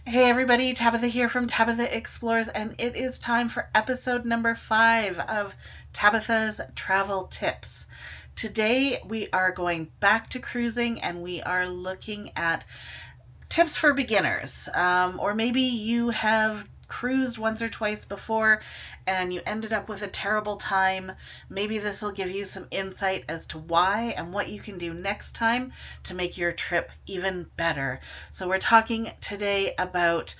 Hey everybody, Tabitha here from Tabitha Explores, and it is time for episode number 5 of Tabitha's Travel Tips. Today we are going back to cruising and we are looking at tips for beginners. Or maybe you have cruised once or twice before and you ended up with a terrible time. Maybe this will give you some insight as to why and what you can do next time to make your trip even better. So we're talking today about,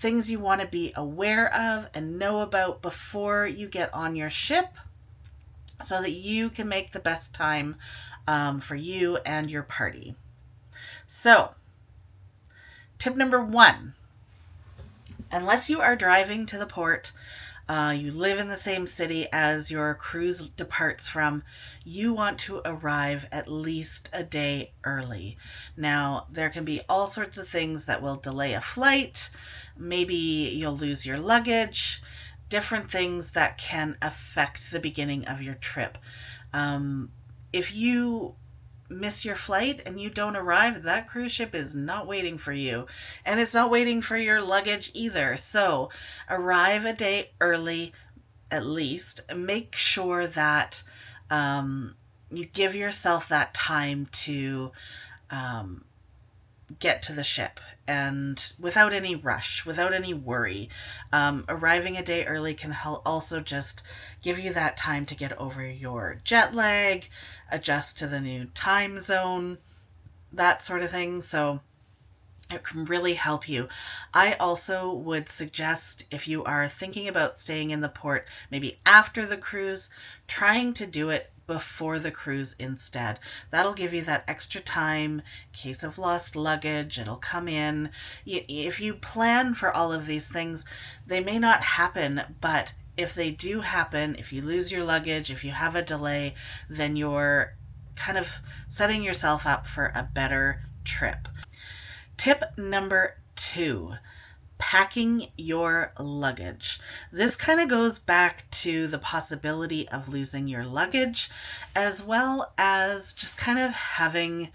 things you want to be aware of and know about before you get on your ship so that you can make the best time for you and your party. So, tip number 1, unless you are driving to the port, you live in the same city as your cruise departs from, you want to arrive at least a day early. Now, there can be all sorts of things that will delay a flight. Maybe you'll lose your luggage, different things that can affect the beginning of your trip. If you miss your flight and you don't arrive, that cruise ship is not waiting for you, and it's not waiting for your luggage either. So arrive a day early, at least. Make sure that you give yourself that time to get to the ship, and without any rush, without any worry. Arriving a day early can also just give you that time to get over your jet lag, adjust to the new time zone, that sort of thing. So it can really help you. I also would suggest, if you are thinking about staying in the port, maybe after the cruise, trying to do it before the cruise instead. That'll give you that extra time in case of lost luggage. It'll come in. If you plan for all of these things, they may not happen, but if they do happen, if you lose your luggage, if you have a delay, then you're kind of setting yourself up for a better trip. Tip number 2, packing your luggage. This kind of goes back to the possibility of losing your luggage, as well as just kind of having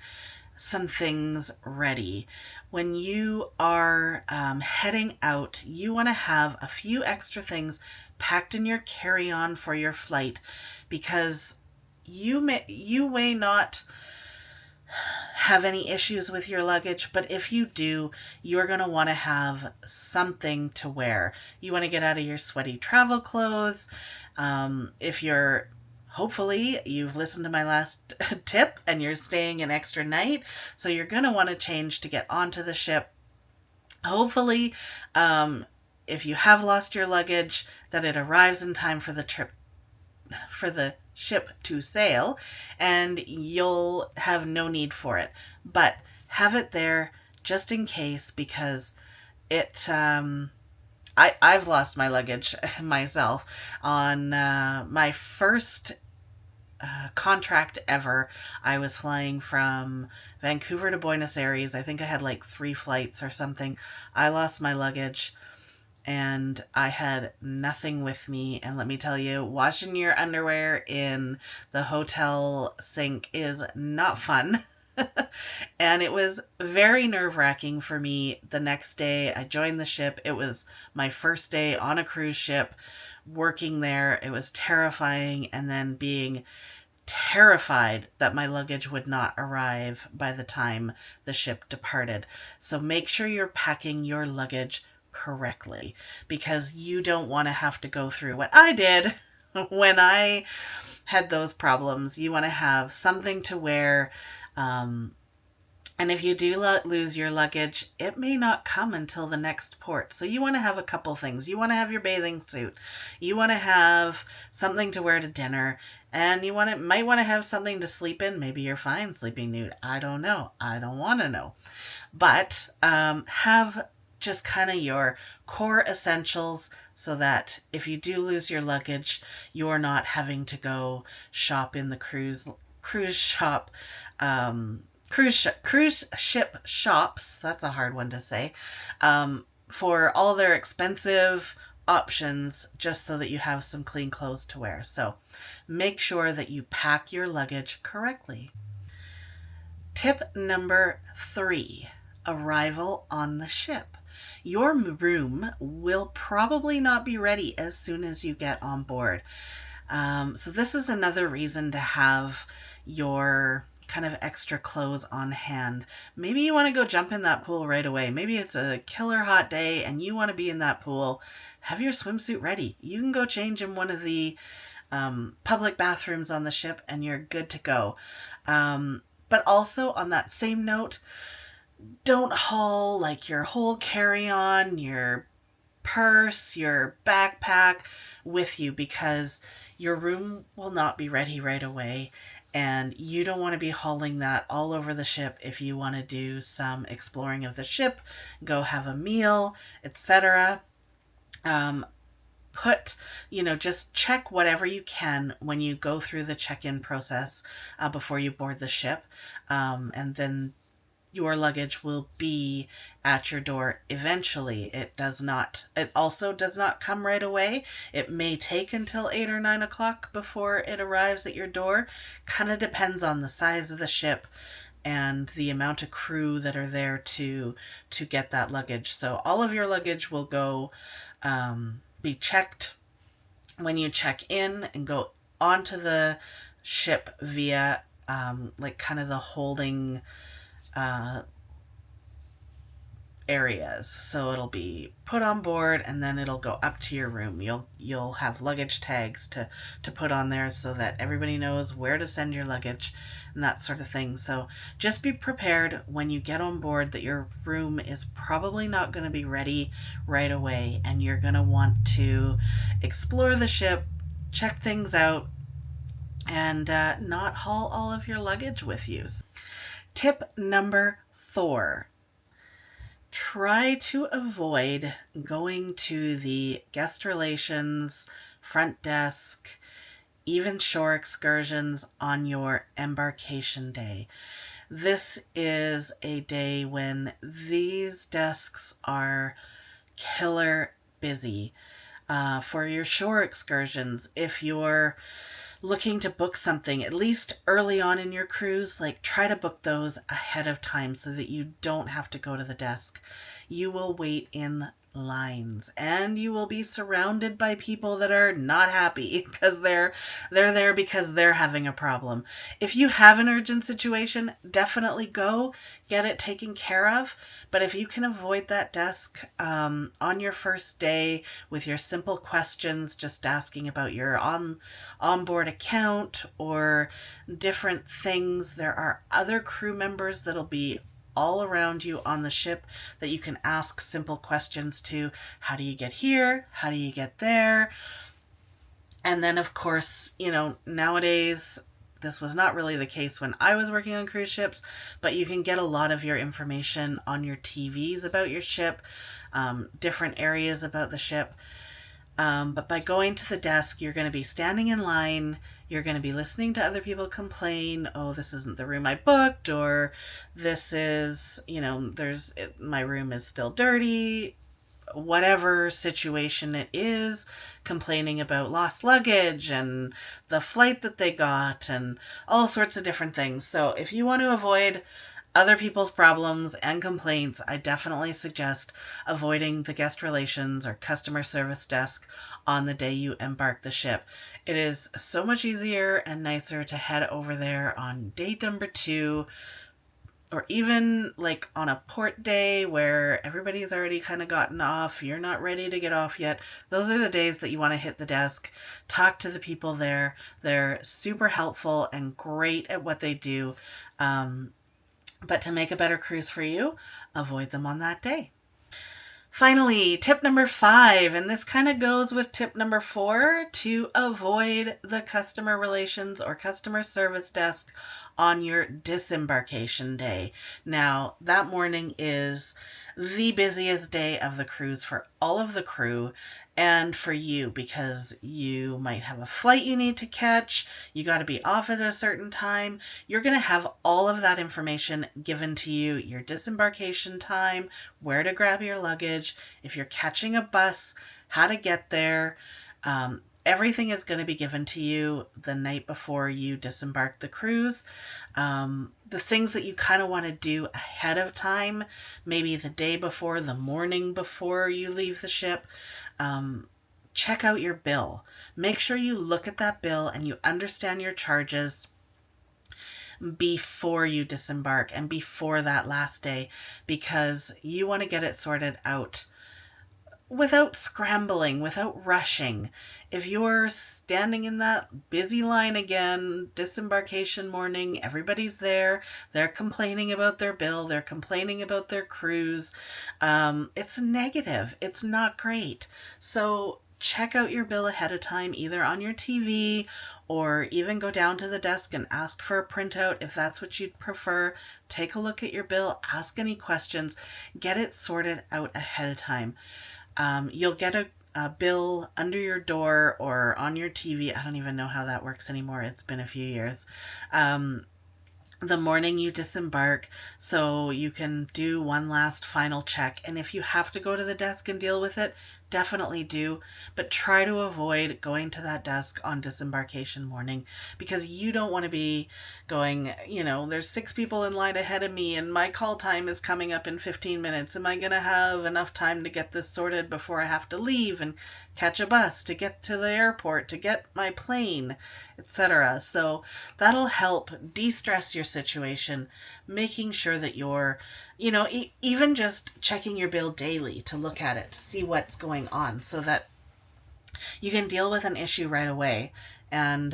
some things ready. When you are heading out, you want to have a few extra things packed in your carry-on for your flight, because you may not have any issues with your luggage, but if you do, you're going to want to have something to wear. You want to get out of your sweaty travel clothes. Hopefully you've listened to my last tip and you're staying an extra night, so you're going to want to change to get onto the ship. Hopefully, if you have lost your luggage, that it arrives in time for the ship to sail, and you'll have no need for it. But have it there just in case, because I've lost my luggage myself on my first contract ever. I was flying from Vancouver to Buenos Aires. I think I had like 3 flights or something. I lost my luggage and I had nothing with me. And let me tell you, washing your underwear in the hotel sink is not fun. And it was very nerve-wracking for me. The next day I joined the ship. It was my first day on a cruise ship working there. It was terrifying, and then being terrified that my luggage would not arrive by the time the ship departed. So make sure you're packing your luggage correctly, because you don't want to have to go through what I did when I had those problems. You want to have something to wear. And if you do lose your luggage, it may not come until the next port. So you want to have a couple things. You want to have your bathing suit. You want to have something to wear to dinner. And you might want to have something to sleep in. Maybe you're fine sleeping nude. I don't know. I don't want to know. But have just kind of your core essentials, so that if you do lose your luggage, you're not having to go shop in the cruise shop. Cruise ship shops, that's a hard one to say, for all their expensive options, just so that you have some clean clothes to wear. So make sure that you pack your luggage correctly. Tip number 3, arrival on the ship. Your room will probably not be ready as soon as you get on board. So this is another reason to have your kind of extra clothes on hand. Maybe you want to go jump in that pool right away. Maybe it's a killer hot day and you want to be in that pool. Have your swimsuit ready. You can go change in one of the public bathrooms on the ship and you're good to go. But also on that same note, don't haul like your whole carry-on, your purse, your backpack with you, because your room will not be ready right away and you don't want to be hauling that all over the ship if you want to do some exploring of the ship, go have a meal, etc. Just check whatever you can when you go through the check-in process before you board the ship, and then your luggage will be at your door eventually. It also does not come right away. It may take until 8 or 9 o'clock before it arrives at your door. Kind of depends on the size of the ship and the amount of crew that are there to get that luggage. So all of your luggage will go be checked when you check in and go onto the ship via kind of the holding areas. So it'll be put on board and then it'll go up to your room. You'll have luggage tags to put on there so that everybody knows where to send your luggage and that sort of thing. So just be prepared when you get on board that your room is probably not going to be ready right away and you're going to want to explore the ship, check things out, and not haul all of your luggage with you. Tip number 4. Try to avoid going to the guest relations, front desk, even shore excursions on your embarkation day. This is a day when these desks are killer busy. For your shore excursions, if you're looking to book something, at least early on in your cruise, try to book those ahead of time so that you don't have to go to the desk. You will wait in lines and you will be surrounded by people that are not happy because they're there because they're having a problem. If you have an urgent situation, definitely go get it taken care of. But if you can avoid that desk on your first day with your simple questions, just asking about your onboard account or different things, there are other crew members that'll be all around you on the ship that you can ask simple questions to. How do you get here? How do you get there? And then, of course, nowadays, this was not really the case when I was working on cruise ships, but you can get a lot of your information on your TVs about your ship, different areas about the ship. But by going to the desk, you're going to be standing in line. You're going to be listening to other people complain, oh, this isn't the room I booked, or this is, my room is still dirty, whatever situation it is, complaining about lost luggage and the flight that they got and all sorts of different things. So if you want to avoid other people's problems and complaints, I definitely suggest avoiding the guest relations or customer service desk on the day you embark the ship. It is so much easier and nicer to head over there on day number 2, or even on a port day where everybody's already kind of gotten off, you're not ready to get off yet. Those are the days that you want to hit the desk, talk to the people there. They're super helpful and great at what they do. But to make a better cruise for you, avoid them on that day. Finally, tip number 5, and this kind of goes with tip number 4, to avoid the customer relations or customer service desk on your disembarkation day. Now, that morning is the busiest day of the cruise for all of the crew and for you, because you might have a flight you need to catch, you got to be off at a certain time. You're going to have all of that information given to you, your disembarkation time, where to grab your luggage, if you're catching a bus, how to get there. Everything is going to be given to you the night before you disembark the cruise. The things that you kind of want to do ahead of time, maybe the day before, the morning before you leave the ship, check out your bill. Make sure you look at that bill and you understand your charges before you disembark and before that last day, because you want to get it sorted out without scrambling, without rushing. If you're standing in that busy line again, disembarkation morning, everybody's there, they're complaining about their bill, they're complaining about their cruise, it's negative. It's not great. So check out your bill ahead of time, either on your TV or even go down to the desk and ask for a printout if that's what you'd prefer. Take a look at your bill, ask any questions, get it sorted out ahead of time. You'll get a bill under your door or on your TV. I don't even know how that works anymore. It's been a few years. The morning you disembark, so you can do one last final check. And if you have to go to the desk and deal with it, definitely do, but try to avoid going to that desk on disembarkation morning, because you don't want to be going, there's 6 people in line ahead of me and my call time is coming up in 15 minutes. Am I going to have enough time to get this sorted before I have to leave and catch a bus to get to the airport, to get my plane, etc.? So that'll help de-stress your situation, making sure that you're even just checking your bill daily to look at it, to see what's going on, so that you can deal with an issue right away. And,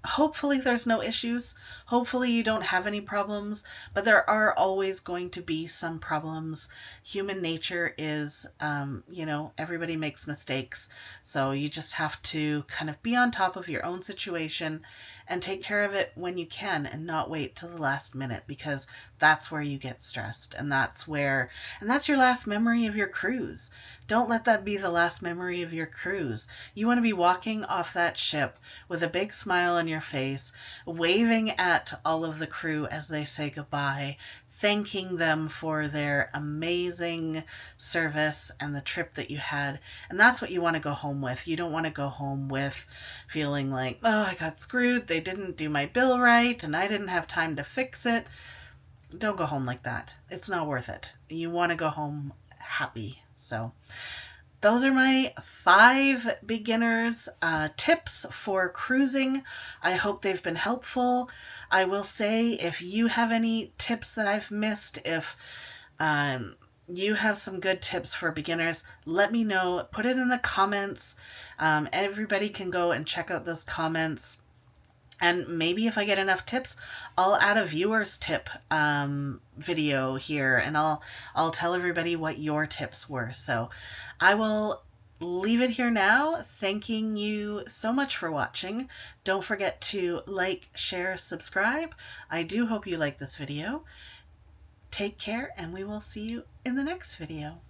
hopefully there's no issues. Hopefully you don't have any problems, but there are always going to be some problems. Human nature is, everybody makes mistakes. So you just have to kind of be on top of your own situation and take care of it when you can, and not wait till the last minute, because that's where you get stressed, and that's your last memory of your cruise. Don't let that be the last memory of your cruise. You want to be walking off that ship with a big smile on your face, waving at all of the crew as they say goodbye, thanking them for their amazing service and the trip that you had. And that's what you want to go home with. You don't want to go home with feeling like, oh, I got screwed, they didn't do my bill right, and I didn't have time to fix it. Don't go home like that. It's not worth it. You want to go home happy. So those are my 5 beginners tips for cruising. I hope they've been helpful. I will say, if you have any tips that I've missed, if you have some good tips for beginners, let me know. Put it in the comments. Everybody can go and check out those comments. And maybe if I get enough tips, I'll add a viewer's tip video here, and I'll tell everybody what your tips were. So I will leave it here now, thanking you so much for watching. Don't forget to like, share, subscribe. I do hope you like this video. Take care, and we will see you in the next video.